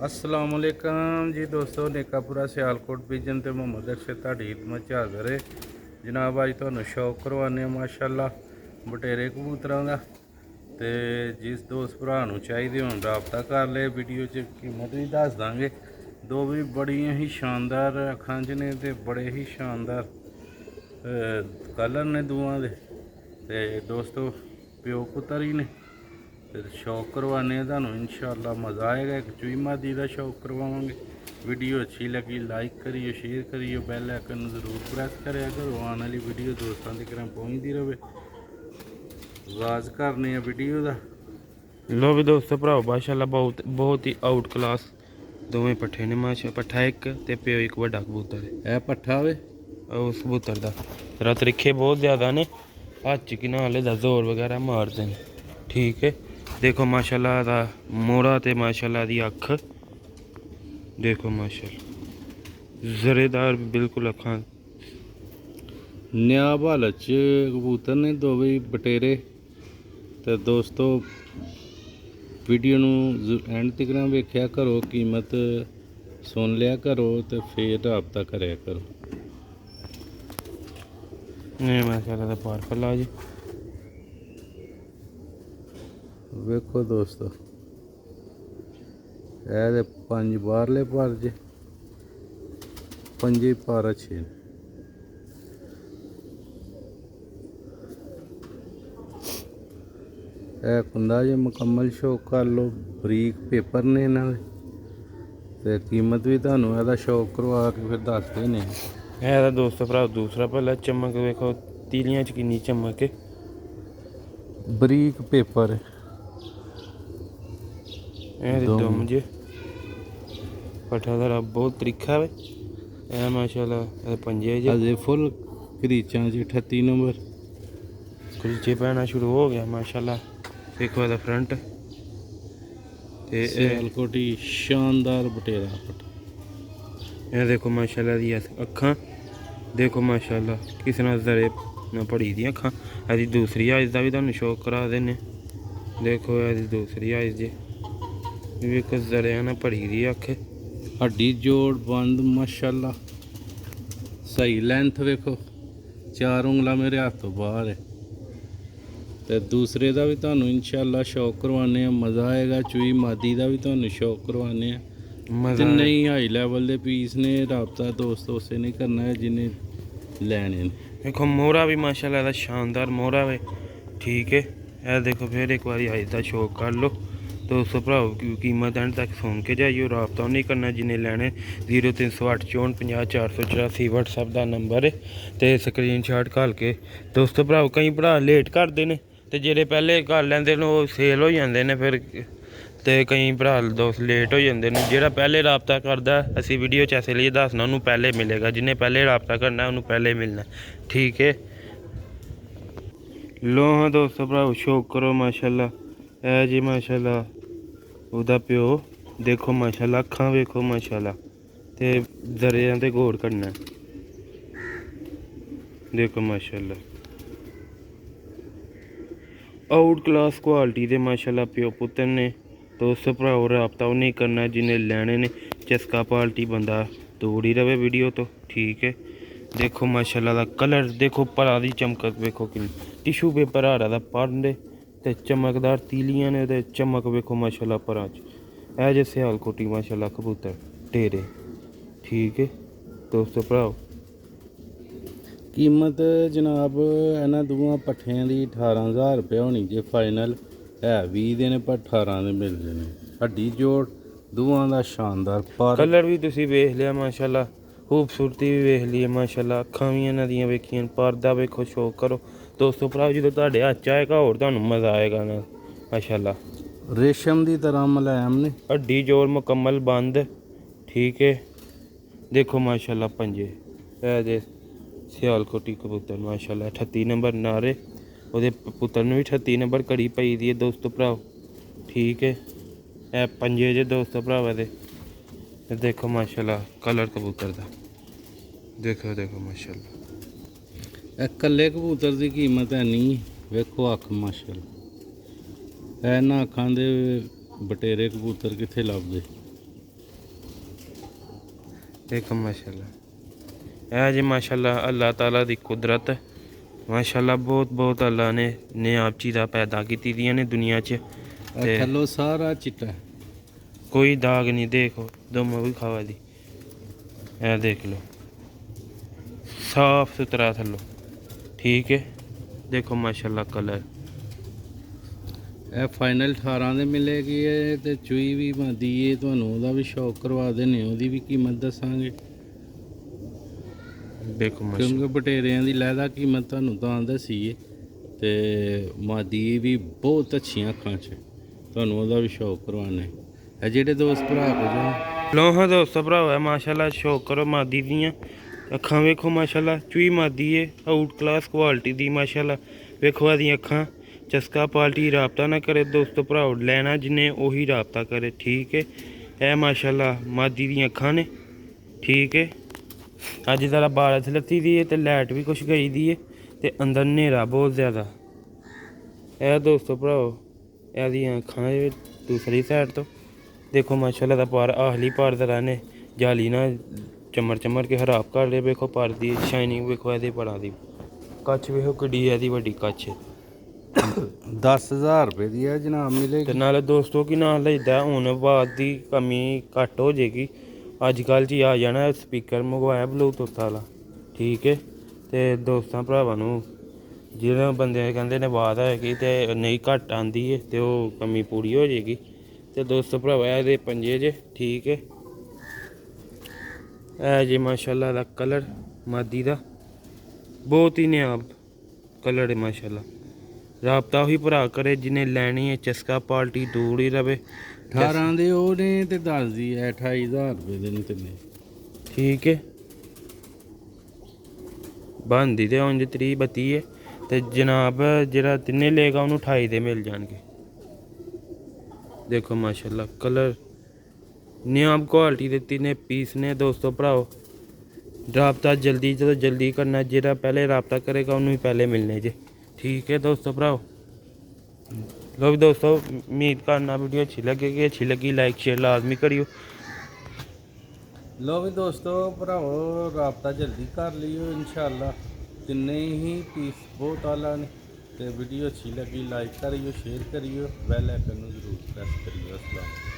अस्सलाम वालेकुम जी दोस्तों, नेकापुरा सियालकोट विजन ते मोहम्मद अरशद ਤੁਹਾਡੀ ਖidmat 'ਚ ਹਾਜ਼ਰ ਹੈ जनाब। ਅੱਜ ਤੁਹਾਨੂੰ ਸ਼ੌਕ ਕਰਵਾਉਂਦੇ माशाअल्लाह ਬਟੇਰੇ ਕਬੂਤਰਾਂ ਦਾ। ਤੇ ਜਿਸ ਦੋਸਤ ਭਰਾ ਨੂੰ ਚਾਹੀਦੇ ਹੋਣ ਰਾਬਤਾ ਕਰ ਲੈ। ਵੀਡੀਓ 'ਚ ਕੀਮਤ ਵੀ ਦੱਸ ਦਾਂਗੇ। ਦੋ ਵੀ ਬੜੀਆਂ ਹੀ ਸ਼ਾਨਦਾਰ ਅੱਖਾਂ 'ਚ ਨੇ ਤੇ ਬੜੇ ਹੀ ਸ਼ਾਨਦਾਰ ਕਲਰ ਨੇ ਦੋਵਾਂ ਦੇ। ਤੇ ਦੋਸਤੋ ਪਿਓ ਪੁੱਤਰ ਹੀ ਨੇ। ਤੇ ਸ਼ੌਕ ਕਰਵਾने ਤੁਹਾਨੂੰ इंशाअल्लाह मज़ा आएगा। एक चूई मादी का शौक करवाएंगे। वीडियो अच्छी लगी लाइक करियो, शेयर करियो, बैल आइकन जरूर प्रेस करिया करो। आने वाली वीडियो दोस्तों तक पहुँचती रहे। आगाज करने वीडियो का। लो भी दोस्तों भराओ माशाअल्लाह बहुत ही आउट क्लास दोवें पट्ठे ने। माशा पट्ठा एक ते प्यो एक बड़ा कबूतर है। पट्ठा वे उस कबूतर का जरा तरीके बहुत ज़्यादा ने। हाथ च कि नाले दा जोर वगैरह मारते हैं। ठीक है, देखो माशाअल्लाह दा मोरा ते माशाअल्लाह दी अख देखो माशाअल्लाह जरेदार बिल्कुल अखां न्याब हालत च कबूतर ने दो भी बटेरे। तो दोस्तों वीडियो एंड तक वेख्या करो, कीमत सुन लिया करो तो फिर राबता कराया करो। माशाअल्लाह दा पार्पल आ जी वेखो दोस्तों, ए पंज बाहरले पर जे पंजे पर अच्छे कुंदा जे मुकम्मल शौक कर लो। बरीक पेपर ने इन्हां दे ते कीमत भी तुहानूं इहदा शौक करवा के फिर दसदे ने। है दोस्तों भरा दूसरा पहला चमक देखो तीलियां च किन्नी चमक है। बरीक पेपर दुम जे पट्ठा जरा बहुत त्रिखा है माशाअल्लाह। पंजे जे अजे फुल क्रीचां च 38 नंबर कुलचे पैना शुरू हो गया माशाअल्लाह। देखो ਇਹਦਾ फ्रंट ते सियालकोटी शानदार बटेरा पट्ठा। ये देखो माशाअल्लाह दी अखां देखो माशाअल्लाह किस नज़रे ना पड़ी दी अखां। ਇਹਦੀ दूसरी आइज का भी तुहानूं शौक करा देने। देखो ਇਹਦੀ दूसरी आइज जे वेखो जरिया ना पड़ी दी अख। हड्डी जोड़ बंद माशाअल्लाह सही लेंथ वेखो। 4 उंगला मेरे हाथ तो बाहर है। तो दूसरे का भी तुहानूं इंशाअल्लाह शौक करवाने। मज़ा आएगा। चूई मादी का भी तुहानूं शौक करवाने। जिन्ने ही हाई लैवल के पीस ने राबता दोस्त उसे नहीं करना है जिन्हें लैने ने। देखो मोहरा भी माशाअल्लाह दा शानदार मोहरा है। ठीक है, यह देखो फिर एक बार आइज का शौक कर लो दोस्तों भराओ। कीमत एंड तक सुन के जाइयो। राबता नहीं करना जिन्हें लैने। 0308 64 50 484 व्हाट्सएप का नंबर है। तो स्क्रीन शॉट घल के दोस्तों भराओ कई भरा लेट करते हैं तो जेह्ड़े पहले कर लेंदे ने वो सेल हो जाते हैं फिर। तो कई भरा दोस्त लेट हो जाते हैं। जोड़ा पहले राबता करता असी वीडियो च ऐसे लिए दसना उन्होंने पहले मिलेगा। जिन्हें पहले राबता करना उन्होंने पहले मिलना। ठीक है, लो हाँ दोस्तों भराओ शौक करो माशाअल्लाह। है जी माशाअल्लाह ਉਹਦਾ ਪਿਓ देखो माशाअल्लाह अखां वेखो माशाअल्लाह ते जरियां ते गौर करना। देखो माशाअल्लाह आउट क्लास क्वालिटी दे माशाअल्लाह प्यो पुत्तर ने। दोस्तों भराओ राबता नहीं करना जिन्हें लैने ने। चस्का पाल्टी बंदा दूर ही रवे वीडियो तो। ठीक है, देखो माशाअल्लाह दा कलर देखो भरा दी चमक वेखो कि टिशू पेपर हारा दा पढ़दे ते चमकदार तीलियां ने ते चमक वेखो माशाअल्लाह भरा च। ऐ जे सियालकोटी माशाअल्लाह कबूतर ढेरे। ठीक है दोस्तों भराओ कीमत जनाब इन्हां दोवां पट्ठियां दी 18,000 रुपये होनी जे फाइनल। है 20 दे ने पर 18 दे मिल जाने। हड्डी जोड़ दोवां दा शानदार पर कलर भी तुसीं वेख लिया माशाअल्लाह। खूबसूरती भी वेख ली माशाअल्लाह। अखां भी इन्हां दियां वेखियां परदा वेखो शौक करो दोस्तों भराओ। जो तुहाडे हत्थ च आएगा होर तुहानूं मज़ा आएगा ना माशाअल्लाह। रेशम की तरह मुलायम ने। हड्डी जोड़ मुकम्मल बंद। ठीक है, देखो माशाअल्लाह पंजे है जे सियालकोटी कबूतर माशाअल्लाह। 38 नंबर नारे ਉਹਦੇ पुत्तर ने भी 38 नंबर घड़ी पई दी है दोस्तों भराओ। ठीक है, ए पंजे जे दोस्तों भरावा दे देखो माशाअल्लाह कलर कबूतर दा देखो देखो माशाअल्लाह। कल्ले कबूतर की कीमत है नहीं। वेखो अख माशाअल्लाह। है ना अखां दे बटेरे कबूतर कित्थे लभदे। ਦੇਖੋ ਮਾਸ਼ਾਅੱਲਾ, ਇਹ ਜੇ ਮਾਸ਼ਾਅੱਲਾ ਅੱਲਾਹ ਤਾਲਾ ਦੀ ਕੁਦਰਤ। ਮਾਸ਼ਾਅੱਲਾ ਬਹੁਤ ਬਹੁਤ ਅੱਲਾ ਨੇ ਨਿਆਬ ਚੀਜ਼ਾਂ ਪੈਦਾ ਕੀਤੀ ਦੀਆਂ ਨੇ ਦੁਨੀਆ 'ਚ, ਤੇ ਥੱਲੋਂ ਸਾਰਾ ਚਿੱਟਾ। ਕੋਈ ਦਾਗ ਨਹੀਂ। ਦੇਖੋ ਦਮ ਵੀ ਖਾਵਾ ਦੀ, ਇਹ ਦੇਖ ਲਓ ਸਾਫ ਸੁਥਰਾ ਥੱਲੋਂ, ਠੀਕ ਹੈ। ਦੇਖੋ ਮਾਸ਼ਾਅੱਲਾ ਕਲਰ ਇਹ ਫਾਈਨਲ 18 ਦੇ ਮਿਲੇਗੀ ਇਹ, ਤੇ ਚੂਈ ਵੀ ਮਾਦੀ ਹੈ। ਤੁਹਾਨੂੰ ਉਹਦਾ ਵੀ ਸ਼ੌਕ ਕਰਵਾ ਦੇਣੇ, ਉਹਦੀ ਵੀ ਕੀਮਤ ਦੱਸਾਂਗੇ, ਦੇਖੋ ਮਾਸ਼ਾਅੱਲਾ। ਕਿਉਂਕਿ ਬਟੇਰਿਆਂ ਦੀ ਲਹਿਦਾ ਕੀਮਤ ਤੁਹਾਨੂੰ ਤਾਂ ਦੱਸੀਏ। ਤੇ ਮਾਦੀ ਵੀ ਬਹੁਤ ਅੱਛੀਆਂ ਅੱਖਾਂ 'ਚ, ਤੁਹਾਨੂੰ ਉਹਦਾ ਵੀ ਸ਼ੌਕ ਕਰਵਾਉਣਾ। ਇਹ ਜਿਹੜੇ ਦੋਸਤ ਭਰਾ ਕੋਲ ਲੋ ਹਾਂ ਦੋਸਤੋ ਭਰਾਵਾ, ਮਾਸ਼ਾਅੱਲਾ ਸ਼ੌਕ ਕਰੋ ਮਾਦੀ ਦੀਆਂ ਅੱਖਾਂ। ਵੇਖੋ ਮਾਸ਼ਾਅੱਲਾ ਚੂਈ ਮਾਦੀ ਏ, ਆਊਟ ਕਲਾਸ ਕੁਆਲਿਟੀ ਦੀ ਮਾਸ਼ਾਅੱਲਾ। ਵੇਖੋ ਇਹਦੀਆਂ ਅੱਖਾਂ, ਚਸਕਾ ਪਾਲਟੀ। ਰਾਬਤਾ ਨਾ ਕਰੇ ਦੋਸਤੋ ਭਰਾਓ, ਲੈਣਾ ਜਿਹਨੇ ਉਹੀ ਰਾਬਤਾ ਕਰੇ, ਠੀਕ ਹੈ। ਇਹ ਮਾਸ਼ਾਅੱਲਾ ਮਾਦੀ ਦੀਆਂ ਅੱਖਾਂ ਨੇ, ਠੀਕ ਹੈ। ਅੱਜ ਜ਼ਰਾ ਬਾਰਿਸ਼ ਲੱਤੀ ਦੀ ਹੈ ਤੇ ਲਾਈਟ ਵੀ ਕੁਛ ਗਈ ਦੀ ਹੈ, ਤੇ ਅੰਦਰ ਹਨੇਰਾ ਬਹੁਤ ਜ਼ਿਆਦਾ। ਇਹ ਦੋਸਤੋ ਭਰਾਓ ਇਹਦੀਆਂ ਅੱਖਾਂ ਦੂਸਰੀ ਸਾਈਡ ਤੋਂ ਦੇਖੋ ਮਾਸ਼ਾਅੱਲਾ ਦਾ ਪਰ ਆਹਲੀ ਪਰ ਦਾ ਨੇ ਜਾਲੀ ਨਾਲ ਚਮੜ ਚਮੜ ਕੇ ਖਰਾਬ ਕਰ ਲਏ। ਵੇਖੋ ਪਰ ਦੀ ਸ਼ਾਈਨਿੰਗ ਵੇਖੋ ਇਹਦੇ ਪਰਾਂ ਦੀ, ਕੱਚ ਵੇਖੋ ਕਿੱਡੀ ਇਹਦੀ ਵੱਡੀ ਕੱਚ। 10,000 ਰੁਪਏ ਦੀ ਹੈ ਜਨਾਬ ਮਿਲੇਗੀ। ਤੇ ਨਾਲੇ ਦੋਸਤੋ ਕੀ ਨਾਲ ਲਈਦਾ, ਹੁਣ ਆਵਾਜ਼ ਦੀ ਕਮੀ ਘੱਟ ਹੋ ਜਾਏਗੀ। ਅੱਜ ਕੱਲ੍ਹ 'ਚ ਹੀ ਆ ਜਾਣਾ ਸਪੀਕਰ ਮੰਗਵਾਇਆ ਬਲੂਟੁੱਥ ਵਾਲਾ, ਠੀਕ ਹੈ। ਤੇ ਦੋਸਤਾਂ ਭਰਾਵਾਂ ਨੂੰ ਜਿਹੜੇ ਬੰਦੇ ਕਹਿੰਦੇ ਨੇ ਆਵਾਜ਼ ਹੈਗੀ ਤੇ ਨਹੀਂ ਘੱਟ ਆਉਂਦੀ ਹੈ, ਤੇ ਉਹ ਕਮੀ ਪੂਰੀ ਹੋ ਜਾਏਗੀ। ਤੇ ਦੋਸਤੋ ਭਰਾਵਾ ਇਹਦੇ ਪੰਜੇ ਜੇ, ਠੀਕ ਹੈ। ਇਹ ਜੇ ਮਾਸ਼ਾਅੱਲਾ ਦਾ ਕਲਰ ਮਾਦੀ ਦਾ ਬਹੁਤ ਹੀ ਨਿਆਬ ਕਲਰ ਹੈ ਮਾਸ਼ਾਅੱਲਾ। ਰਾਬਤਾ ਉਹੀ ਭਰਾ ਕਰੇ ਜਿਹਨੇ ਲੈਣੀ ਹੈ, ਚਸਕਾ ਪਾਲਟੀ ਦੂਰ ਹੀ ਰਵੇ। 18 ਦੇ ਉਹ ਨੇ ਤੇ 10 ਦੀ ਹੈ, 28,000 ਰੁਪਏ ਦੇ ਨੇ ਤਿੰਨੇ, ਠੀਕ ਹੈ। ਬਣਦੀ ਤੇ ਉਂਝ 30 32 ਹੈ, ਤੇ ਜਨਾਬ ਜਿਹੜਾ ਤਿੰਨੇ ਲਏਗਾ ਉਹਨੂੰ 28 ਦੇ ਮਿਲ ਜਾਣਗੇ। ਦੇਖੋ ਮਾਸ਼ਾਅੱਲਾ ਕਲਰ ਨਿਆਬ ਕੁਆਲਿਟੀ ਦੇ ਤਿੰਨੇ ਪੀਸ ਨੇ ਦੋਸਤੋ ਭਰਾਓ। ਰਾਬਤਾ ਜਲਦੀ ਜਦੋਂ ਜਲਦੀ ਕਰਨਾ, ਜਿਹੜਾ ਪਹਿਲੇ ਰਾਬਤਾ ਕਰੇਗਾ ਉਹਨੂੰ ਹੀ ਪਹਿਲੇ ਮਿਲਣੇ ਜੇ, ਠੀਕ ਹੈ ਦੋਸਤੋ ਭਰਾਓ। ਲੋ ਵੀ ਦੋਸਤੋ ਉਮੀਦ ਕਰਨਾ ਵੀਡੀਓ ਅੱਛੀ लगेगी, अच्छी लगी लाइक शेयर लाजमी करियो। ਲੋ ਵੀ ਦੋਸਤੋ ਭਰਾਵੋ ਰਾਬਤਾ ਜਲਦੀ ਕਰ ਲਿਓ ਇਨਸ਼ਾਅੱਲਾ। ਤਿੰਨੇ ਹੀ ਪੀਸ ਬਹੁਤ ਆਲਾ ਨੇ, ਤੇ ਵੀਡੀਓ ਅੱਛੀ ਲੱਗੀ ਲਾਈਕ ਕਰਿਓ, ਸ਼ੇਅਰ ਕਰਿਓ, ਬੈਲ ਆਈਕਨ ਨੂੰ ਜ਼ਰੂਰ ਪ੍ਰੈਸ ਕਰਿਓ। ਅਸਲਾਮ।